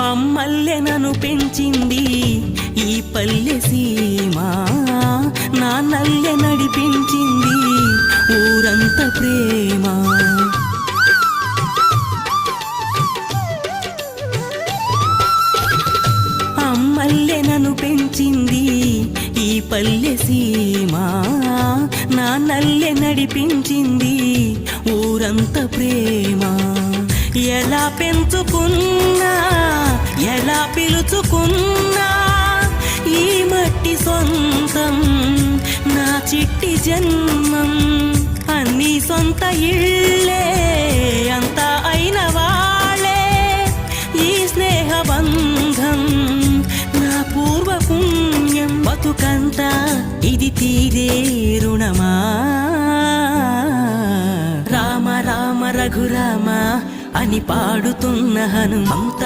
అమ్మల్లె నన్ను పెంచింది ఈ పల్లె సీమ, నాన్నల్లె నడిపించింది ఊరంత ప్రేమ. అమ్మల్లె నన్ను పెంచింది ఈ పల్లె సీమ, నాన్నల్లె నడిపించింది ఊరంత ప్రేమ. ఎలా పెంచుకున్నా ఎలా పిలుచుకున్నా ఈ మట్టి సొంతం నా చిట్టి జన్మం. అన్ని సొంత ఇళ్ళే అంతా అయిన వాళ్ళే ఈ స్నేహ బంధం నా పూర్వ పుణ్యం. బతుకంతా ఇది తీరే రుణమా. రామ రామ రఘురామ అని పాడుతున్న హనుమంత